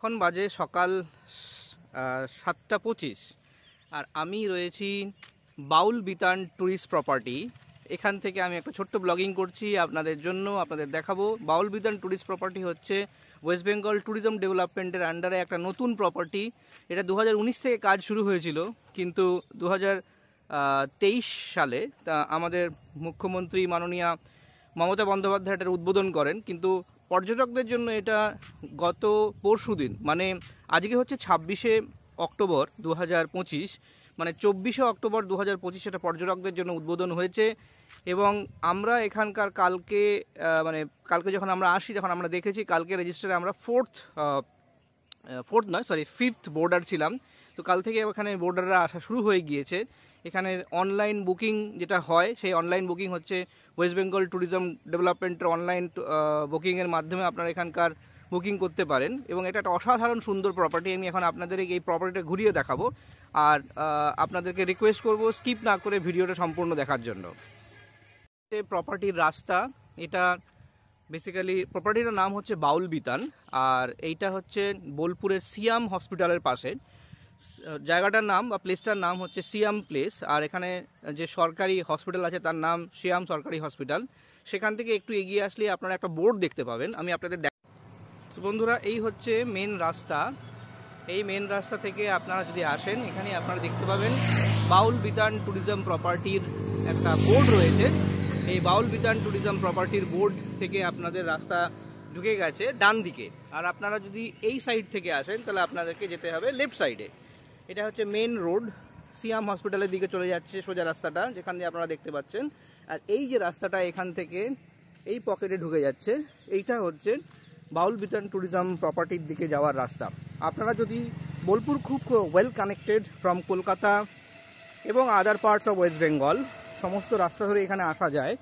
এখন বাজে সকাল 7:25 আর আমি রয়েছি বাউল বিতান ট্যুরিস্ট প্রপার্টি। এখান থেকে আমি একটা ছোট্ট ব্লগিং করছি আপনাদের জন্য, আপনাদের দেখাবো। বাউল বিতান ট্যুরিস্ট প্রপার্টি হচ্ছে ওয়েস্ট বেঙ্গল ট্যুরিজম ডেভেলপমেন্টের আন্ডারে একটা নতুন প্রপার্টি। এটা 2019 থেকে কাজ শুরু হয়েছিল, কিন্তু 2023 সালে আমাদের মুখ্যমন্ত্রী মাননীয়া মমতা বন্দ্যোপাধ্যায় এটার উদ্বোধন করেন। কিন্তু পর্যটকদের জন্য এটা গত পরশুদিন, মানে আজকে হচ্ছে 26শে অক্টোবর 2025, মানে 24শে অক্টোবর 2025 এটা পর্যটকদের জন্য উদ্বোধন হয়েছে। এবং আমরা এখানকার কালকে যখন আমরা আসি, যখন আমরা দেখেছি কালকে রেজিস্টারে আমরা ফিফথ বোর্ডার ছিলাম। তো কাল থেকে এখানে বোর্ডাররা আসা শুরু হয়ে গিয়েছে। এখানে অনলাইন বুকিং যেটা হয়, সেই অনলাইন বুকিং হচ্ছে ওয়েস্ট বেঙ্গল ট্যুরিজম ডেভেলপমেন্টের অনলাইন বুকিংয়ের মাধ্যমে আপনারা এখানকার বুকিং করতে পারেন। এবং এটা একটা অসাধারণ সুন্দর প্রপার্টি। আমি এখন আপনাদের এই প্রপার্টিটা ঘুরিয়ে দেখাবো, আর আপনাদেরকে রিকোয়েস্ট করব স্কিপ না করে ভিডিওটা সম্পূর্ণ দেখার জন্য। প্রপার্টির রাস্তা, এটা বেসিক্যালি প্রপার্টিটার নাম হচ্ছে বাউল বিতান, আর এইটা হচ্ছে বোলপুরের সিয়াম হসপিটালের পাশে। জায়গাটার নাম বা প্লেসটার নাম হচ্ছে সিয়াম প্লেস। আর এখানে যে সরকারি হসপিটাল আছে তার নাম সিয়াম সরকারি হসপিটাল। সেখান থেকে একটু এগিয়ে আসলে আপনারা একটা বোর্ড দেখতে পাবেন, আমি আপনাদের তো বন্ধুরা, এই হচ্ছে মেন রাস্তা। এই মেন রাস্তা থেকে আপনারা যদি আসেন, এখানে আপনারা দেখতে পাবেন বাউল বিতান ট্যুরিজম প্রপার্টির একটা বোর্ড রয়েছে। এই বাউল বিতান ট্যুরিজম প্রপার্টির বোর্ড থেকে আপনাদের রাস্তা ঢুকে গেছে ডান দিকে। আর আপনারা যদি এই সাইড থেকে আসেন তাহলে আপনাদেরকে যেতে হবে লেফট সাইডে। এটা হচ্ছে মেন রোড, সিয়াম হসপিটালের দিকে চলে যাচ্ছে সোজা রাস্তাটা, যেখান দিয়ে আপনারা দেখতে পাচ্ছেন। আর এই যে রাস্তাটা এখান থেকে এই পকেটে ঢুকে যাচ্ছে, এইটা হচ্ছে বাউল বিতান ট্যুরিজম প্রপার্টির দিকে যাওয়ার রাস্তা। আপনারা যদি বোলপুর খুব ওয়েল কানেক্টেড ফ্রম কলকাতা এবং other parts of West Bengal, সমস্ত রাস্তা ধরে এখানে আসা যায়।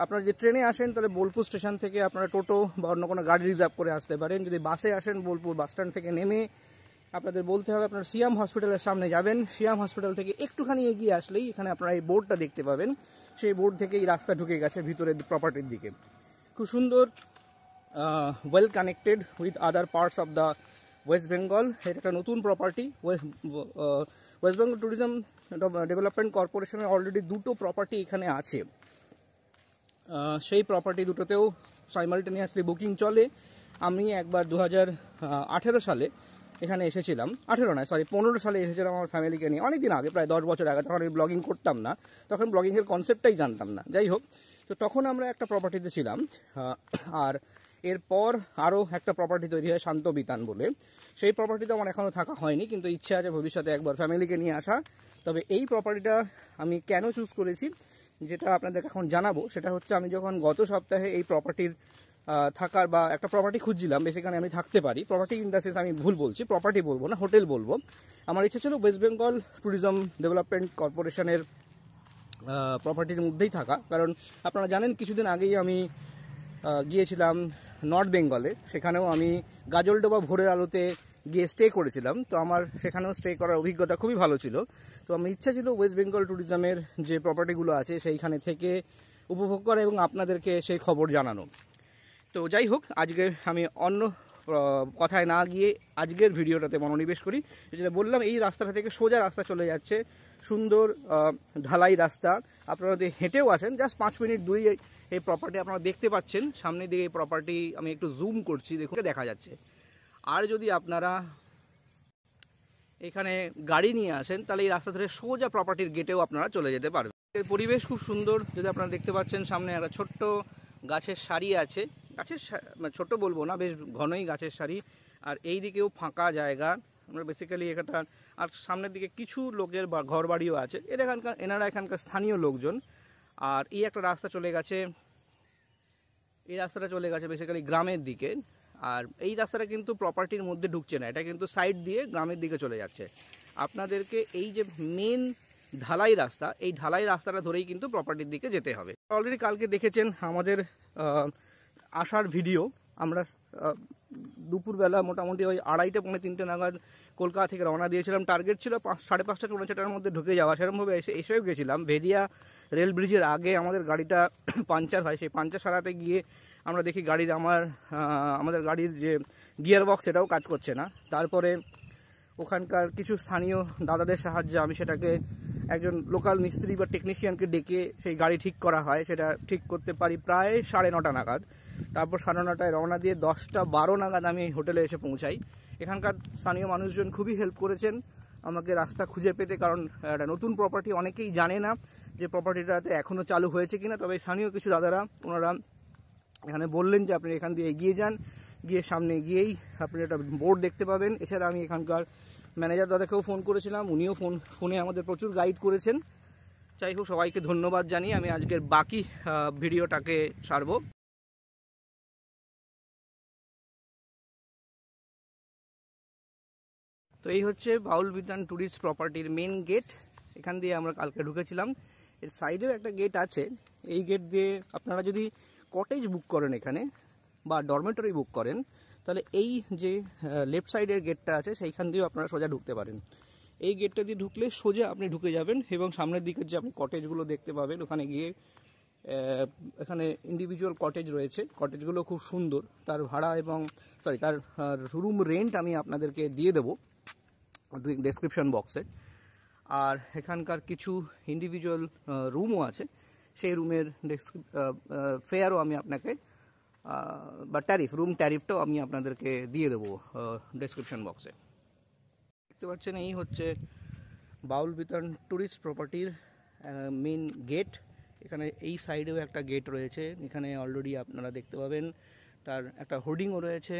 আপনারা যদি ট্রেনে আসেন তাহলে বোলপুর স্টেশন থেকে আপনারা টোটো বা অন্য কোনো গাড়ি রিজার্ভ করে আসতে পারেন। যদি বাসে আসেন, বোলপুর বাস স্ট্যান্ড থেকে নেমে আপনাদের বলতে হবে আপনারা সিয়াম হসপিটালের সামনে যাবেন। সিয়াম হসপিটাল থেকে একটুখানি এগিয়ে আসলেই এখানে আপনারা এই বোর্ডটা দেখতে পাবেন। সেই বোর্ড থেকে এই রাস্তা ঢুকে গেছে ভিতরের প্রপার্টির দিকে। খুব সুন্দর, well connected with other parts of the West Bengal. এটা একটা নতুন property. West Bengal tourism development কর্পোরেশনের অলরেডি দুটো প্রপার্টি এখানে আছে। সেই প্রপার্টি দুটোতেও সাইমালটেনিয়াসলি বুকিং চলে। আমি একবার 2018 সালে এখানে এসেছিলাম, 15 সালে এসেছিলাম আমার ফ্যামিলিকে নিয়ে, অনেকদিন আগে, প্রায় 10 বছর আগে। তখন আমি ব্লগিং করতাম না, তখন ব্লগিংয়ের কনসেপ্টটাই জানতাম না। যাই হোক, তো তখন আমরা একটা প্রপার্টিতে ছিলাম। আর এরপর আরও একটা প্রপার্টি তৈরি হয় শান্ত বিতান বলে। সেই প্রপার্টিতে আমার এখনও থাকা হয়নি, কিন্তু ইচ্ছে আছে ভবিষ্যতে একবার ফ্যামিলিকে নিয়ে আসা। তবে এই প্রপার্টিটা আমি কেন চুজ করেছি, যেটা আপনাদেরকে এখন জানাবো, সেটা হচ্ছে আমি যখন গত সপ্তাহে এই প্রপার্টির থাকার বা একটা প্রপার্টি খুঁজছিলাম, বেসিক্যালি আমি থাকতে পারি, প্রপার্টি ইন দ্য সেন্স আমি ভুল বলছি, প্রপার্টি বলবো না, হোটেল বলবো। আমার ইচ্ছা ছিল ওয়েস্ট বেঙ্গল ট্যুরিজম ডেভেলপমেন্ট কর্পোরেশনের প্রপার্টির মধ্যেই থাকা। কারণ আপনারা জানেন কিছুদিন আগেই আমি গিয়েছিলাম নর্থ বেঙ্গলে, সেখানেও আমি গাজলডোবা ভোরের আলোতে গিয়ে স্টে করেছিলাম। তো আমার সেখানেও স্টে করার অভিজ্ঞতা খুবই ভালো ছিল। তো আমার ইচ্ছা ছিল ওয়েস্ট বেঙ্গল ট্যুরিজমের যে প্রপার্টিগুলো আছে সেইখানে থেকে উপভোগ করা এবং আপনাদেরকে সেই খবর জানানো। তো যাই হোক, আজকে আমি অন্য কথায় না গিয়ে আজকের ভিডিওটাতে মনোনিবেশ করি। যেটা বললাম, এই রাস্তাটা থেকে সোজা রাস্তা চলে যাচ্ছে, সুন্দর ঢালাই রাস্তা। আপনারা যদি হেঁটেও আসেন, জাস্ট 5 মিনিট দূরে এই প্রপার্টি আপনারা দেখতে পাচ্ছেন। সামনের দিকে এই প্রপার্টি আমি একটু জুম করছি, দেখুন দেখা যাচ্ছে। আর যদি আপনারা এখানে গাড়ি নিয়ে আসেন তাহলে এই রাস্তা ধরে সোজা প্রপার্টির গেটেও আপনারা চলে যেতে পারবেন। এর পরিবেশ খুব সুন্দর। যদি আপনারা দেখতে পাচ্ছেন সামনে একটা ছোট্ট গাছের সারি আছে, ছোট বলবো না, বেশ ঘনই গাছের সারি। আর এই দিকেও ফাঁকা জায়গা। আমরা বেসিক্যালি এখানটা, আর সামনের দিকে কিছু লোকের ঘর বাড়িও আছে, এনারা এখানকার স্থানীয় লোকজন। আর এই একটা রাস্তা চলে গেছে, এই রাস্তাটা চলে গেছে বেসিক্যালি গ্রামের দিকে। আর এই রাস্তাটা কিন্তু প্রপার্টির মধ্যে ঢুকছে না, এটা কিন্তু সাইড দিয়ে গ্রামের দিকে চলে যাচ্ছে। আপনাদেরকে এই যে মেন ঢালাই রাস্তা, এই ঢালাই রাস্তাটা ধরেই কিন্তু প্রপার্টির দিকে যেতে হবে। অলরেডি কালকে দেখেছেন আমাদের আসার ভিডিও। আমরা দুপুরবেলা মোটামুটি ওই 2:30-3টে নাগাদ কলকাতা থেকে রওনা দিয়েছিলাম। টার্গেট ছিল 5:30টা 4টার মধ্যে ঢুকে যাওয়া। সেরকমভাবে এসেও গেছিলাম। ভেদিয়া রেল ব্রিজের আগে আমাদের গাড়িটা পাঞ্চার হয়। সেই পাঞ্চার সারাতে গিয়ে আমরা দেখি আমাদের গাড়ির যে গিয়ার বক্স এটাও কাজ করছে না। তারপরে ওখানকার কিছু স্থানীয় দাদাদের সাহায্যে আমি সেটাকে একজন লোকাল মিস্ত্রি বা টেকনিশিয়ানকে ডেকে সেই গাড়ি ঠিক করা হয়, সেটা ঠিক করতে পারি প্রায় 9:30 নাগাদ। তারপর 9:30টায় রওনা দিয়ে 10টা 12 নাগাদ আমি হোটেলে এসে পৌঁছাই। এখানকার স্থানীয় মানুষজন খুবই হেল্প করেছেন আমাকে রাস্তা খুঁজে পেতে, কারণ একটা নতুন প্রপার্টি, অনেকেই জানে না যে প্রপার্টিটাতে এখনও চালু হয়েছে কিনা। তবে স্থানীয় কিছু দাদারা ওনারা এখানে বললেন যে আপনি এখান দিয়ে এগিয়ে যান, গিয়ে সামনে গিয়েই আপনি একটা বোর্ড দেখতে পাবেন। এছাড়া আমি এখানকার ম্যানেজার দাদাকেও ফোন করেছিলাম, উনিও ফোনে আমাদের প্রচুর গাইড করেছেন। যাই হোক, সবাইকে ধন্যবাদ জানিয়ে আমি আজকের বাকি ভিডিওটাকে সারবো। তো এই হচ্ছে বাউল বিতান ট্যুরিস্ট প্রপার্টির মেন গেট। এখান দিয়ে আমরা কালকে ঢুকেছিলাম। এর সাইডেও একটা গেট আছে। এই গেট দিয়ে আপনারা যদি কটেজ বুক করেন এখানে বা ডরমেটরি বুক করেন, তাহলে এই যে লেফট সাইডের গেটটা আছে সেইখান দিয়েও আপনারা সোজা ঢুকতে পারেন। এই গেটটা দিয়ে ঢুকলে সোজা আপনি ঢুকে যাবেন এবং সামনের দিকে যে আপনি কটেজগুলো দেখতে পাবেন, ওখানে গিয়ে এখানে ইন্ডিভিজুয়াল কটেজ রয়েছে। কটেজগুলো খুব সুন্দর। তার ভাড়া এবং তার রুম রেন্ট আমি আপনাদেরকে দিয়ে দেবো ডেসক্রিপশন বক্সে। আর এখানকার কিছু ইন্ডিভিজুয়াল রুমও আছে, সেই রুমের ফেয়ারও আমি আপনাকে বা রুম ট্যারিফটাও আমি আপনাদেরকে দিয়ে দেবো ডেসক্রিপশন বক্সে। দেখতে পাচ্ছেন এই হচ্ছে বাউল বিতান ট্যুরিস্ট প্রপার্টির মেন গেট। এখানে এই সাইডেও একটা গেট রয়েছে, এখানে অলরেডি আপনারা দেখতে পাবেন তার একটা হোর্ডিংও রয়েছে,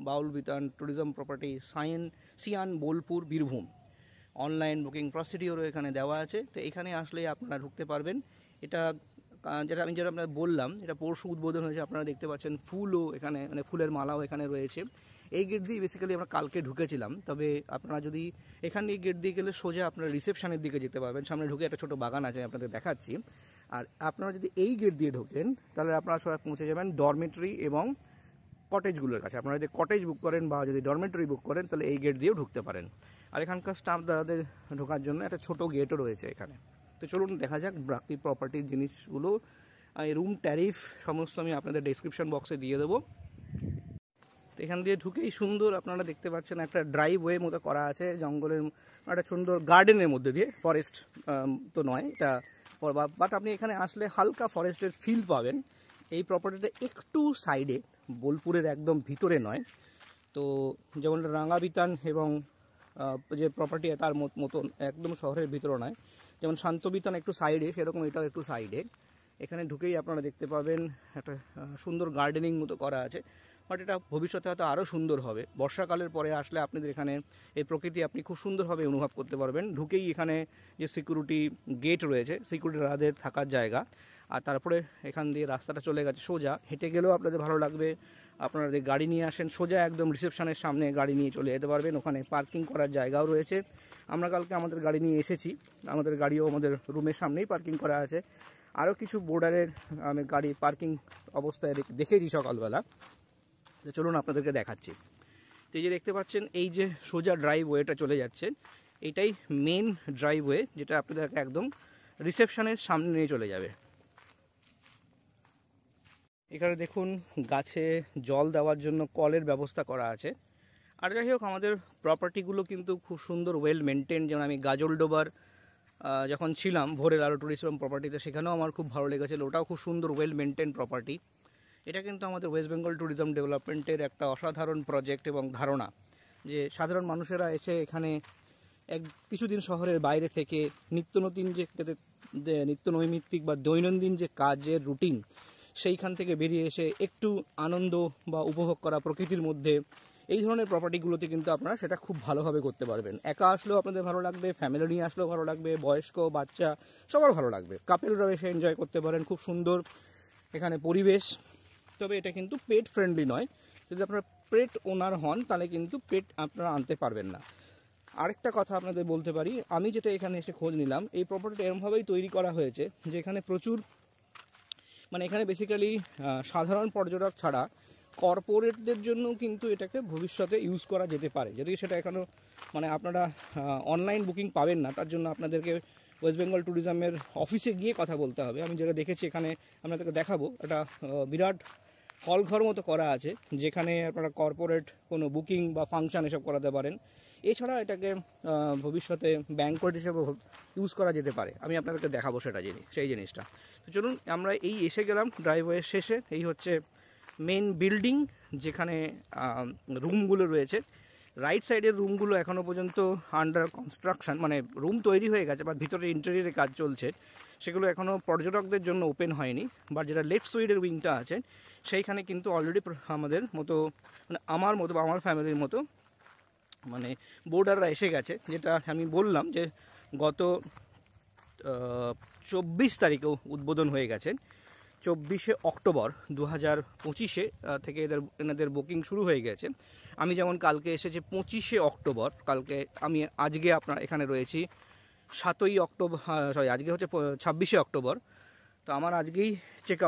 Baul Bitan tourism property Siyan Bolpur Birbhum. Online booking প্রসিডিওরও এখানে দেওয়া আছে। তো এখানে আসলে আপনারা ঢুকতে পারবেন। এটা যেটা আপনাদের বললাম, এটা পরশু উদ্বোধন হয়েছে। আপনারা দেখতে পাচ্ছেন ফুলও এখানে, মানে ফুলের মালাও এখানে রয়েছে। এই গেট দিয়ে বেসিক্যালি আমরা কালকে ঢুকেছিলাম। তবে আপনারা যদি এখান দিয়ে গেট দিয়ে গেলে সোজা আপনারা রিসেপশনের দিকে যেতে পারবেন। সামনে ঢুকে একটা ছোটো বাগান আছে, আপনাদের দেখাচ্ছি। আর আপনারা যদি এই গেট দিয়ে ঢোকেন তাহলে আপনারা সবাই পৌঁছে যাবেন ডরমেটরি এবং কটেজগুলোর কাছে। আপনারা যদি কটেজ বুক করেন বা যদি ডরমেটরি বুক করেন তাহলে এই গেট দিয়েও ঢুকতে পারেন। আর এখানকার স্টাফ দাদাদের ঢোকার জন্য একটা ছোটো গেটও রয়েছে এখানে। তো চলুন দেখা যাক বাকি প্রপার্টির জিনিসগুলো। এই রুম ট্যারিফ সমস্ত আমি আপনাদের ডেসক্রিপশন বক্সে দিয়ে দেবো। তো এখান দিয়ে ঢুকেই সুন্দর আপনারা দেখতে পাচ্ছেন একটা ড্রাইভওয়ে মতো করা আছে, জঙ্গলের একটা সুন্দর গার্ডেনের মধ্যে দিয়ে। ফরেস্ট তো নয় এটা, বাট আপনি এখানে আসলে হালকা ফরেস্টের ফিল পাবেন। এই প্রপার্টিটা একটু সাইডে, বোলপুরের একদম ভিতরে নয়। তো যেমন রাঙ্গাবিতান এবং যে প্রপার্টি তার মতন একদম শহরের ভিতরে নয়। যেমন শান্তবিতান একটু সাইডে, সেরকম এটাও একটু সাইডে। এখানে ঢুকেই আপনারা দেখতে পাবেন একটা সুন্দর গার্ডেনিং মতো করা আছে। বাট এটা ভবিষ্যতে হয়তো আরও সুন্দর হবে। বর্ষাকালের পরে আসলে আপনাদের এখানে এই প্রকৃতি আপনি খুব সুন্দরভাবে অনুভব করতে পারবেন। ঢুকেই এখানে যে সিকিউরিটি গেট রয়েছে, সিকিউরিটি দাদাদের থাকার জায়গা। আর তারপরে এখান দিয়ে রাস্তাটা চলে গেছে সোজা, হেঁটে গেলেও আপনাদের ভালো লাগবে। আপনারা যদি গাড়ি নিয়ে আসেন সোজা একদম রিসেপশনের সামনে গাড়ি নিয়ে চলে যেতে পারবেন। ওখানে পার্কিং করার জায়গাও রয়েছে। আমরা কালকে আমাদের গাড়ি নিয়ে এসেছি, আমাদের গাড়িও আমাদের রুমের সামনেই পার্কিং করা আছে। আরও কিছু বোর্ডারের আমি গাড়ি পার্কিং অবস্থায় দেখেছি সকালবেলা। তো চলুন আপনাদেরকে দেখাচ্ছি। তো এই যে দেখতে পাচ্ছেন এই যে সোজা ড্রাইভওয়েটা চলে যাচ্ছে, এটাই মেন ড্রাইভওয়ে, যেটা আপনাদেরকে একদম রিসেপশনের সামনে নিয়ে চলে যাবে। এখানে দেখুন গাছে জল দেওয়ার জন্য কলের ব্যবস্থা করা আছে। আর যাই হোক, আমাদের প্রপার্টিগুলো কিন্তু খুব সুন্দর ওয়েল মেনটেন। যেমন আমি গাজলডোবার যখন ছিলাম ভোরের আলো ট্যুরিস্ট প্রপার্টিতে, সেখানেও আমার খুব ভালো লেগেছিলো। ওটাও খুব সুন্দর ওয়েল মেনটেন প্রপার্টি। এটা কিন্তু আমাদের ওয়েস্ট বেঙ্গল ট্যুরিজম ডেভেলপমেন্টের একটা অসাধারণ প্রজেক্ট এবং ধারণা, যে সাধারণ মানুষেরা এসে এখানে কিছুদিন শহরের বাইরে থেকে নিত্য নৈমিত্তিক বা দৈনন্দিন যে কাজের রুটিন, সেইখান থেকে বেরিয়ে এসে একটু আনন্দ বা উপভোগ করা প্রকৃতির মধ্যে, এই ধরনের প্রপার্টিগুলোতে কিন্তু আপনারা সেটা খুব ভালোভাবে করতে পারবেন। একা আসলেও আপনাদের ভালো লাগবে, ফ্যামিলি নিয়ে আসলেও ভালো লাগবে, বয়স্ক বাচ্চা সবার ভালো লাগবে। কাপেলরাও এসে এনজয় করতে পারেন। খুব সুন্দর এখানে পরিবেশ। তবে এটা কিন্তু পেট ফ্রেন্ডলি নয়। যদি আপনারা পেট ওনার হন তাহলে কিন্তু পেট আপনারা আনতে পারবেন না। আরেকটা কথা আপনাদের বলতে পারি, আমি যেটা এখানে এসে খোঁজ নিলাম, এই প্রপার্টিটা এরমভাবেই তৈরি করা হয়েছে যে এখানে প্রচুর, মানে এখানে বেসিক্যালি সাধারণ পর্যটক ছাড়া কর্পোরেটদের জন্য কিন্তু এটাকে ভবিষ্যতে ইউজ করা যেতে পারে। যদি সেটা এখনও মানে আপনারা অনলাইন বুকিং পাবেন না, তার জন্য আপনাদেরকে ওয়েস্ট বেঙ্গল ট্যুরিজমের অফিসে গিয়ে কথা বলতে হবে। আমি যেটা দেখেছি এখানে আপনাদেরকে দেখাবো, একটা বিরাট হল ঘর মতো করা আছে, যেখানে আপনারা কর্পোরেট কোনো বুকিং বা ফাংশন এসব করাতে পারেন। এছাড়া এটাকে ভবিষ্যতে ব্যাংকোয়েট হিসেবে ইউজ করা যেতে পারে। আমি আপনাদেরকে দেখাবো সেই জিনিসটা। তো চলুন, আমরা এই এসে গেলাম ড্রাইভওয়ের শেষে। এই হচ্ছে মেন বিল্ডিং, যেখানে রুমগুলো রয়েছে। রাইট সাইডের রুমগুলো এখনও পর্যন্ত আন্ডার কনস্ট্রাকশন, মানে রুম তৈরি হয়ে গেছে, বা ভিতরে ইন্টেরিয়রে কাজ চলছে, সেগুলো এখনও পর্যটকদের জন্য ওপেন হয়নি। বাট যেটা লেফট সাইডের উইংটা আছে, সেইখানে কিন্তু অলরেডি আমাদের মতো, মানে আমার মতো বা আমার ফ্যামিলির মতো, মানে বোর্ডাররা এসে গেছে। যেটা আমি বললাম যে গত 24 তারিখেও উদ্বোধন হয়ে গেছে। 24শে অক্টোবর 2025 থেকে এনাদের বুকিং শুরু হয়ে গেছে। আমি যেমন কালকে এসেছি 25শে অক্টোবর, আজকে আপনার এখানে রয়েছি 7ই অক্টোবর, আজকে হচ্ছে 26শে অক্টোবর। তো আমার আজকেই চেক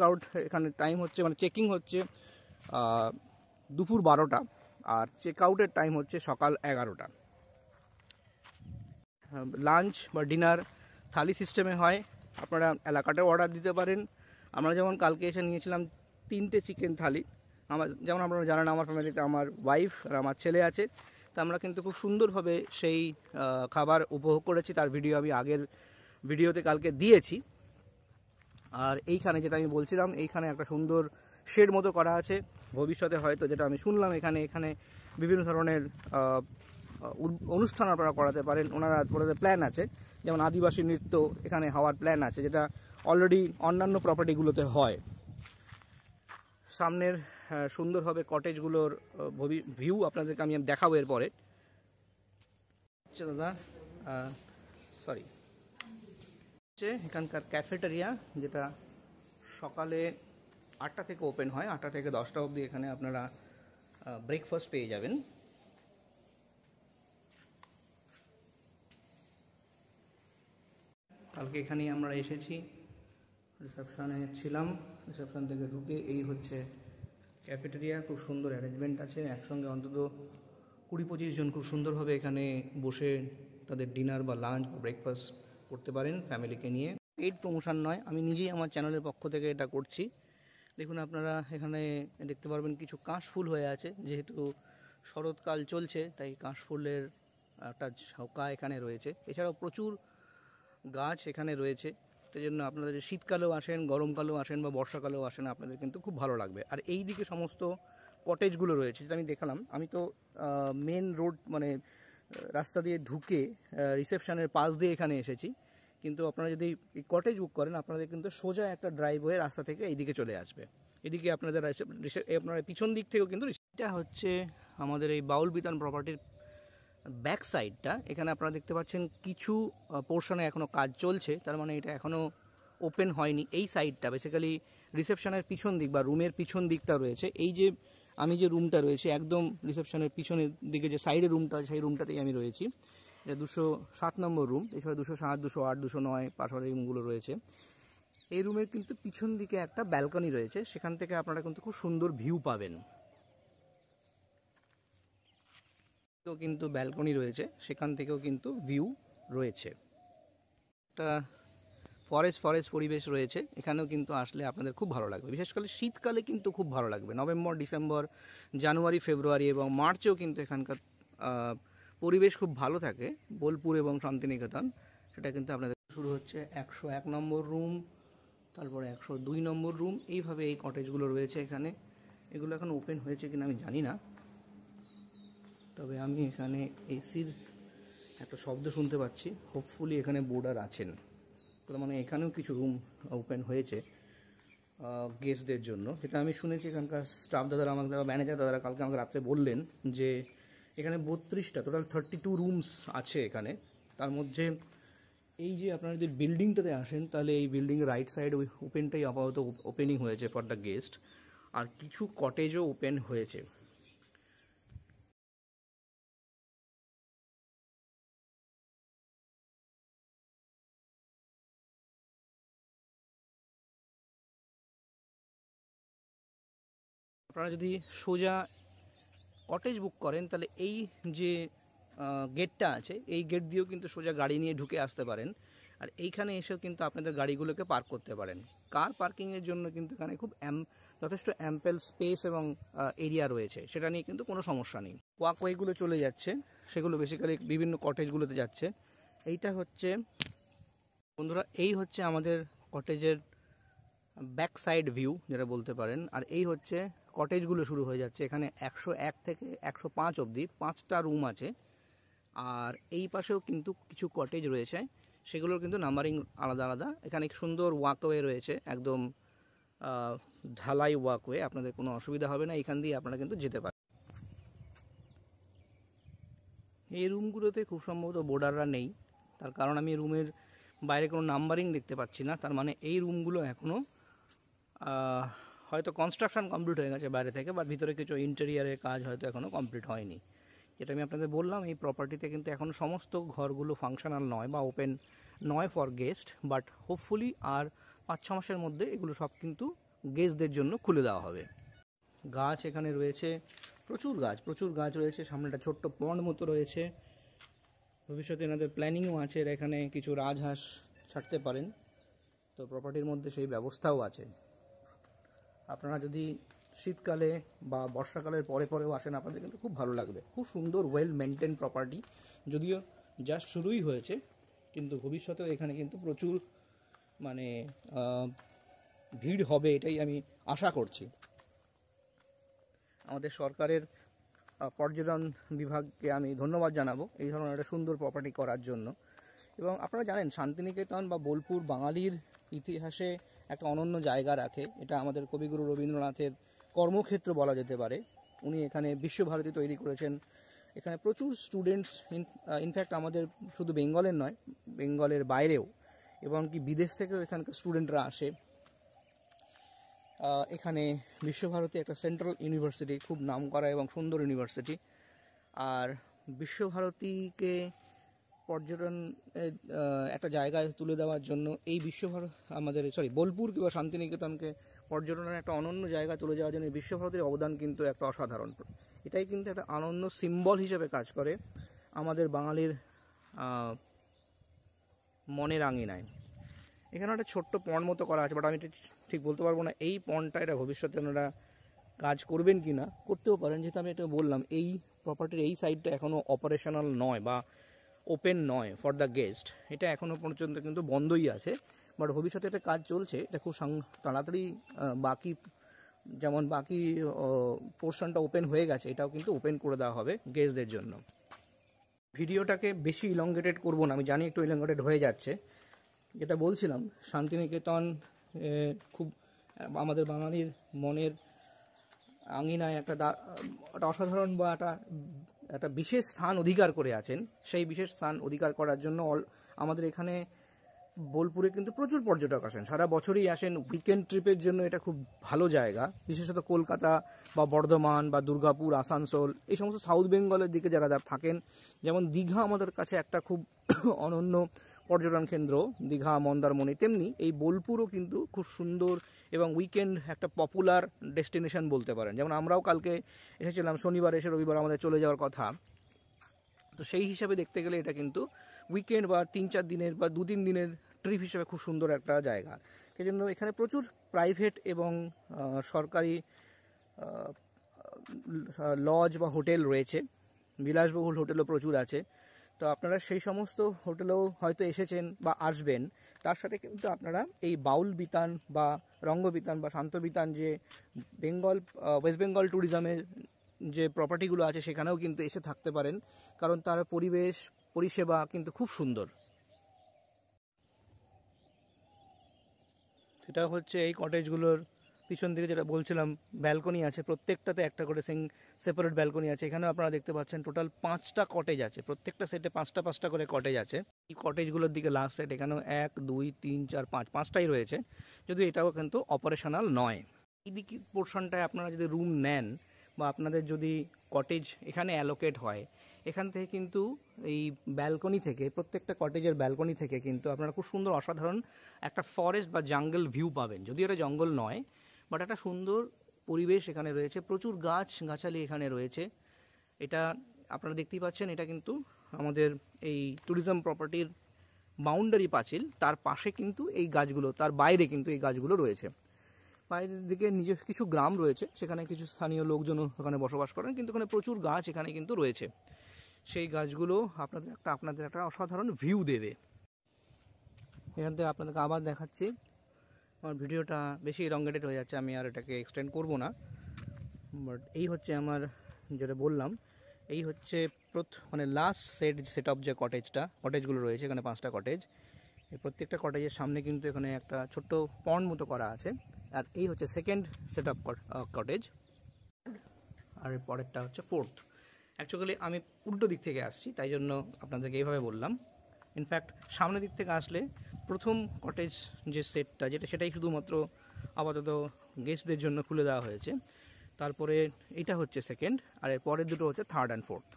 আউট এখানে টাইম হচ্ছে, মানে চেকিং হচ্ছে দুপুর 12টা, আর চেক আউটের টাইম হচ্ছে সকাল 11টা। লাঞ্চ বা ডিনার থালি সিস্টেমে হয়, আপনারা এলাকাটাও অর্ডার দিতে পারেন। আমরা যেমন কালকে এসে নিয়েছিলাম 3টে চিকেন থালি। যেমন আপনারা জানেন, আমার ফ্যামিলিতে আমার ওয়াইফ আর আমার ছেলে আছে। তা আমরা কিন্তু খুব সুন্দরভাবে সেই খাবার উপভোগ করেছি। তার ভিডিও আমি আগের ভিডিওতে কালকে দিয়েছি। আর এইখানে যেটা আমি বলছিলাম, এইখানে একটা সুন্দর শেড মতো করা আছে। ভবিষ্যতে হয়তো, যেটা আমি শুনলাম, এখানে বিভিন্ন ধরনের অনুষ্ঠান আপনারা করাতে পারেন। ওনাদের প্ল্যান আছে, যেমন আদিবাসী নৃত্য এখানে হওয়ার প্ল্যান আছে, যেটা অলরেডি অন্যান্য প্রপার্টিগুলোতে হয়। সামনের সুন্দরভাবে কটেজগুলোর ভিউ আপনাদেরকে আমি দেখাবো এরপরে। দাদা সরি, এখানকার ক্যাফেটেরিয়া, যেটা সকালে 8টা থেকে ওপেন হয়, 8টা থেকে 10টা অবধি এখানে আপনারা ব্রেকফাস্ট পেয়ে যাবেন। কালকে এখানেই আমরা এসেছি, রিসেপশনে ছিলাম। রিসেপশন থেকে ঢুকে এই হচ্ছে ক্যাফেটেরিয়া, খুব সুন্দর অ্যারেঞ্জমেন্ট আছে। একসঙ্গে অন্তত 20-25 জন খুব সুন্দরভাবে এখানে বসে তাদের ডিনার বা লাঞ্চ বা ব্রেকফাস্ট করতে পারেন ফ্যামিলিকে নিয়ে। পেইড প্রমোশন নয়, আমি নিজেই আমার চ্যানেলের পক্ষ থেকে এটা করছি। দেখুন, আপনারা এখানে দেখতে পারবেন কিছু কাশফুল হয়ে আছে, যেহেতু শরৎকাল চলছে তাই কাশফুলের একটা ঝোঁকা এখানে রয়েছে। এছাড়াও প্রচুর গাছ এখানে রয়েছে, সেই জন্য আপনারা যদি শীতকালেও আসেন, গরমকালেও আসেন বা বর্ষাকালেও আসেন, আপনাদের কিন্তু খুব ভালো লাগবে। আর এই দিকে সমস্ত কটেজগুলো রয়েছে, যেটা আমি দেখালাম। আমি তো মেন রোড, মানে রাস্তা দিয়ে ঢুকে রিসেপশনের পাশ দিয়ে এখানে এসেছি, কিন্তু আপনারা যদি এই কটেজ বুক করেন, আপনাদের কিন্তু সোজা একটা ড্রাইভওয়ে রাস্তা থেকে এইদিকে চলে আসবে। এদিকে আপনাদের আপনার পিছন দিক থেকেও কিন্তু, এটা হচ্ছে আমাদের এই বাউল বিতান প্রপার্টির ব্যাক সাইডটা। এখানে আপনারা দেখতে পাচ্ছেন কিছু পোর্শনে এখনও কাজ চলছে, তার মানে এটা এখনও ওপেন হয়নি। এই সাইডটা বেসিক্যালি রিসেপশনের পিছন দিক বা রুমের পিছন দিকটা রয়েছে। এই যে আমি যে রুমটা রয়েছে, একদম রিসেপশনের পিছনের দিকে যে সাইডের রুমটা আছে, সেই রুমটাতেই আমি রয়েছি। এটা 207 নম্বর রুম। এছাড়া 207, 208, 209 পাশাপাশি রুমগুলো রয়েছে। এই রুমের কিন্তু পিছন দিকে একটা ব্যালকনি রয়েছে, সেখান থেকে আপনারা কিন্তু খুব সুন্দর ভিউ পাবেন। তো কিন্তু ব্যালকনি রয়েছে, সেখান থেকেও কিন্তু ভিউ রয়েছে। একটা ফরেস্ট পরিবেশ রয়েছে, এখানেও কিন্তু আসলে আপনাদের খুব ভালো লাগবে। বিশেষ করে শীতকালে কিন্তু খুব ভালো লাগবে। নভেম্বর, ডিসেম্বর, জানুয়ারি, ফেব্রুয়ারি এবং মার্চেও কিন্তু এখানকার পরিবেশ খুব ভালো থাকে। বোলপুর এবং শান্তিনিকেতন, সেটা কিন্তু আপনাদের শুরু হচ্ছে 101 নম্বর রুম, তারপরে 102 নম্বর রুম। এইভাবে এই কটেজগুলো রয়েছে এখানে। এগুলো এখন ওপেন হয়েছে কিনা আমি জানি না, তবে আমি এখানে এসির একটা শব্দ শুনতে পাচ্ছি। হোপফুলি এখানে বোর্ডার আছেন, তার মানে এখানেও কিছু রুম ওপেন হয়েছে গেস্টদের জন্য, যেটা আমি শুনেছি। এখানকার স্টাফ দাদারা, আমাকে ম্যানেজার দাদারা কালকে আমাকে রাত্রে বললেন যে এখানে 32টা, টোটাল 32 রুমস আছে এখানে। তার মধ্যে এই যে আপনারা যদি বিল্ডিংটাতে আসেন, তাহলে এই বিল্ডিং রাইট সাইড ওই ওপেনটাই আপাতত ওপেনিং হয়েছে ফর দ্য গেস্ট, আর কিছু কটেজও ওপেন হয়েছে। আপনারা যদি সোজা কটেজ বুক করেন, তাহলে এই যে গেটটা আছে, এই গেট দিয়েও কিন্তু সোজা গাড়ি নিয়ে ঢুকে আসতে পারেন। আর এইখানে এসেও কিন্তু আপনাদের গাড়িগুলোকে পার্ক করতে পারেন। কার পার্কিংয়ের জন্য কিন্তু এখানে খুব যথেষ্ট অ্যাম্পেল স্পেস এবং এরিয়া রয়েছে, সেটা নিয়ে কিন্তু কোনো সমস্যা নেই। ওয়াকওয়েগুলো চলে যাচ্ছে, সেগুলো বেসিক্যালি বিভিন্ন কটেজগুলোতে যাচ্ছে। এইটা হচ্ছে বন্ধুরা, এই হচ্ছে আমাদের কটেজের ব্যাক সাইড ভিউ যেটা বলতে পারেন। আর এই হচ্ছে কটেজগুলো শুরু হয়ে যাচ্ছে এখানে 101 থেকে 105 অবধি 5টা রুম আছে। আর এই পাশেও কিন্তু কিছু কটেজ রয়েছে, সেগুলোর কিন্তু নাম্বারিং আলাদা আলাদা। এখানে সুন্দর ওয়াকওয়ে রয়েছে, একদম ঢালাই ওয়াকওয়ে, আপনাদের কোনো অসুবিধা হবে না, এখান দিয়ে আপনারা কিন্তু যেতে পারেন। এই রুমগুলোতে খুব সম্ভবত বোর্ডাররা নেই, তার কারণ আমি রুমের বাইরে কোনো নাম্বারিং দেখতে পাচ্ছি না। তার মানে এই রুমগুলো এখনও হয়তো কনস্ট্রাকশন কমপ্লিট হয়ে গেছে বাইরে থেকে, বাট ভিতরে কিছু ইন্টেরিয়ারের কাজ হয়তো এখনও কমপ্লিট হয়নি। যেটা আমি আপনাদের বললাম, এই প্রপার্টিতে কিন্তু এখন সমস্ত ঘরগুলো ফাংশনাল নয় বা ওপেন নয় ফর গেস্ট, বাট হোপফুলি আর 5-6 মাসের মধ্যে এগুলো সব কিন্তু গেস্টদের জন্য খুলে দেওয়া হবে। গাছ এখানে রয়েছে, প্রচুর গাছ রয়েছে। সামনে একটা ছোট্ট পন্ড মতো রয়েছে। ভবিষ্যতে এনাদের প্ল্যানিংও আছে, এখানে কিছু রাজহাঁস ছাড়তে পারেন, তো প্রপার্টির মধ্যে সেই ব্যবস্থাও আছে। আপনারা যদি শীতকালে বা বর্ষাকালের পরে পরেও আসেন, আপনাদের কিন্তু খুব ভালো লাগবে। খুব সুন্দর ওয়েল মেনটেন প্রপার্টি, যদিও জাস্ট শুরুই হয়েছে, কিন্তু ভবিষ্যতেও এখানে কিন্তু প্রচুর মানে ভিড় হবে, এটাই আমি আশা করছি। আমাদের সরকারের পর্যটন বিভাগকে আমি ধন্যবাদ জানাবো এই ধরনের একটা সুন্দর প্রপার্টি করার জন্য। এবং আপনারা জানেন, শান্তিনিকেতন বা বোলপুর বাঙালির ইতিহাসে একটা অনন্য জায়গা রাখে। এটা আমাদের কবিগুরু রবীন্দ্রনাথের কর্মক্ষেত্র বলা যেতে পারে। উনি এখানে বিশ্বভারতী তৈরি করেছেন। এখানে প্রচুর স্টুডেন্টস, ইনফ্যাক্ট আমাদের শুধু বেঙ্গলের নয়, বেঙ্গলের বাইরেও এবং কি বিদেশ থেকেও এখানকার স্টুডেন্টরা আসে। এখানে বিশ্বভারতী একটা সেন্ট্রাল ইউনিভার্সিটি, খুব নামকরা এবং সুন্দর ইউনিভার্সিটি। আর বিশ্বভারতীকে পর্যটন একটা জায়গায় তুলে দেওয়ার জন্য এই বোলপুর কিংবা শান্তিনিকেতনকে পর্যটনের একটা অনন্য জায়গায় তুলে যাওয়ার জন্য বিশ্বভারতীর অবদান কিন্তু একটা অসাধারণ। এটাই কিন্তু একটা অনন্য সিম্বল হিসেবে কাজ করে আমাদের বাঙালির মনের আঙিনায়। এখানে একটা ছোট্ট পন্ড মতো করা আছে, বাট আমি ঠিক বলতে পারবো না এই পন্ডটা এটা ভবিষ্যতে ওনারা কাজ করবেন কি না, করতেও পারেন। যেহেতু আমি এটা বললাম, এই প্রপার্টির এই সাইডটা এখনও অপারেশনাল নয় বা ওপেন নয় ফর দ্য গেস্ট, এটা এখনও পর্যন্ত কিন্তু বন্ধই আছে। বাট ভবিষ্যতে এটা কাজ চলছে, এটা খুব তাড়াতাড়ি বাকি পোর্শনটা ওপেন হয়ে গেছে, এটাও কিন্তু ওপেন করে দেওয়া হবে গেস্টদের জন্য। ভিডিওটাকে বেশি ইলংগেটেড করবো না, আমি জানি একটু ইলংগেটেড হয়ে যাচ্ছে। যেটা বলছিলাম, শান্তিনিকেতন খুব আমাদের বাঙালির মনের আঙিনায় একটা অসাধারণ বা একটা বিশেষ স্থান অধিকার করে আছেন। সেই বিশেষ স্থান অধিকার করার জন্য আমাদের এখানে বোলপুরে কিন্তু প্রচুর পর্যটক আসেন, সারা বছরই আসেন উইকেন্ড ট্রিপের জন্য। এটা খুব ভালো জায়গা, বিশেষত কলকাতা বা বর্ধমান বা দুর্গাপুর, আসানসোল, এই সমস্ত সাউথ বেঙ্গলের দিকে যারা থাকেন। যেমন দীঘা আমাদের কাছে একটা খুব অনন্য পর্যটন কেন্দ্র, দীঘা মন্দারমণি, তেমনি এই বোলপুরও কিন্তু খুব সুন্দর এবং উইকেন্ড একটা পপুলার ডেস্টিনেশন বলতে পারেন। যেমন আমরাও কালকে এসেছিলাম, শনিবার এসে রবিবার আমাদের চলে যাওয়ার কথা। তো সেই হিসাবে দেখতে গেলে এটা কিন্তু উইকেন্ড বা 3-4 দিনের বা 2-3 দিনের ট্রিপ হিসেবে খুব সুন্দর একটা জায়গা। সেই জন্য এখানে প্রচুর প্রাইভেট এবং সরকারি লজ বা হোটেল রয়েছে, বিলাসবহুল হোটেলও প্রচুর আছে। তো আপনারা সেই সমস্ত হোটেলেও হয়তো এসেছেন বা আসবেন, তার সাথে কিন্তু আপনারা এই বাউল বিতান বা রঙ্গবিতান বা শান্তবিতান, যে ওয়েস্ট বেঙ্গল ট্যুরিজমের যে প্রপার্টিগুলো আছে, সেখানেও কিন্তু এসে থাকতে পারেন, কারণ তার পরিবেশ পরিষেবা কিন্তু খুব সুন্দর। সেটা হচ্ছে এই কটেজগুলোর পিছন দিকে যেটা বলছিলাম, ব্যালকনি আছে, প্রত্যেকটাতে একটা করে সেপারেট ব্যালকনি আছে। এখানেও আপনারা দেখতে পাচ্ছেন টোটাল 5টা কটেজ আছে, প্রত্যেকটা সেটে 5টা করে কটেজ আছে। এই কটেজগুলোর দিকে লাস্ট সেট, এখানেও 1, 2, 3, 4, 5টাই রয়েছে, যদিও এটাও কিন্তু অপারেশনাল নয়। এই দিক পোর্শনটায় আপনারা যদি রুম নেন বা আপনাদের যদি কটেজ এখানে অ্যালোকেট হয়, এখান থেকে কিন্তু এই ব্যালকনি থেকে, প্রত্যেকটা কটেজের ব্যালকনি থেকে কিন্তু আপনারা খুব সুন্দর অসাধারণ একটা ফরেস্ট বা জঙ্গল ভিউ পাবেন। যদিও এটা জঙ্গল নয়, বাট একটা সুন্দর পরিবেশ এখানে রয়েছে, প্রচুর গাছগাছালি এখানে রয়েছে। এটা আপনারা দেখতেই পাচ্ছেন, এটা কিন্তু আমাদের এই ট্যুরিজম প্রপার্টির বাউন্ডারি পাঁচিল, তার পাশে কিন্তু এই গাছগুলো, তার বাইরে কিন্তু এই গাছগুলো রয়েছে। বাইরের দিকে নিজস্ব কিছু গ্রাম রয়েছে, সেখানে কিছু স্থানীয় লোকজন ওখানে বসবাস করেন, কিন্তু ওখানে প্রচুর গাছ এখানে কিন্তু রয়েছে। সেই গাছগুলো আপনাদের একটা অসাধারণ ভিউ দেবে। এখান থেকে আপনাদেরকে আবার দেখাচ্ছি। আমার ভিডিওটা বেশি elongated হয়ে যাচ্ছে, আমি আর এটাকে এক্সটেন্ড করব না। বাট এই হচ্ছে আমার যেটা বললাম, এই হচ্ছে মানে লাস্ট সেট অফ যে কটেজগুলো রয়েছে, এখানে 5টা কটেজ। এই প্রত্যেকটা কটেজের সামনে কিন্তু এখানে একটা ছোট্ট পন্ড মতো করা আছে। আর এই হচ্ছে সেকেন্ড সেট অফ কটেজ, আর এর পরেরটা হচ্ছে ফোর্থ। অ্যাকচুয়ালি আমি উল্টো দিক থেকে আসছি, তাই জন্য আপনাদেরকে এইভাবে বললাম। ইনফ্যাক্ট সামনের দিক থেকে আসলে প্রথম কটেজ যে সেটটা, সেটাই শুধুমাত্র আপাতত গেস্টদের জন্য খুলে দেওয়া হয়েছে। তারপরে এটা হচ্ছে সেকেন্ড, আর এর পরের দুটো হচ্ছে থার্ড অ্যান্ড ফোর্থ।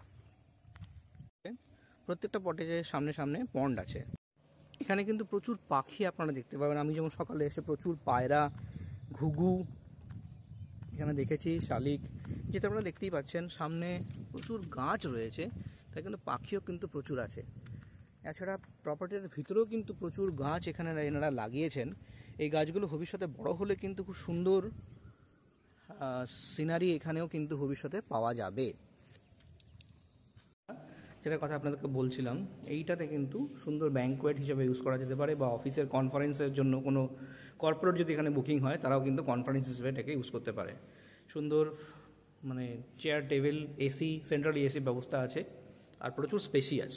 প্রত্যেকটা কটেজের সামনে সামনে পন্ড আছে। এখানে কিন্তু প্রচুর পাখি আপনারা দেখতে পাবেন। আমি যেমন সকালে এসে প্রচুর পায়রা, ঘুঘু এখানে দেখেছি, শালিক, যেটা আপনারা দেখতেই পাচ্ছেন। সামনে প্রচুর গাছ রয়েছে, তাই কিন্তু পাখিও কিন্তু প্রচুর আছে। এছাড়া প্রপার্টির ভিতরেও কিন্তু প্রচুর গাছ এখানে এনারা লাগিয়েছেন। এই গাছগুলো ভবিষ্যতে বড় হলে কিন্তু খুব সুন্দর সিনারি এখানেও কিন্তু ভবিষ্যতে পাওয়া যাবে। যেটার কথা আপনাদেরকে বলছিলাম, এইটাতে কিন্তু সুন্দর ব্যাঙ্কোয়েট হিসেবে ইউজ করা যেতে পারে, বা অফিসের কনফারেন্সের জন্য কোনো কর্পোরেট যদি এখানে বুকিং হয়, তারাও কিন্তু কনফারেন্স হিসেবে এটাকে ইউজ করতে পারে। সুন্দর মানে chair table, AC, central AC ব্যবস্থা আছে, আর প্রচুর স্পেশিয়াস।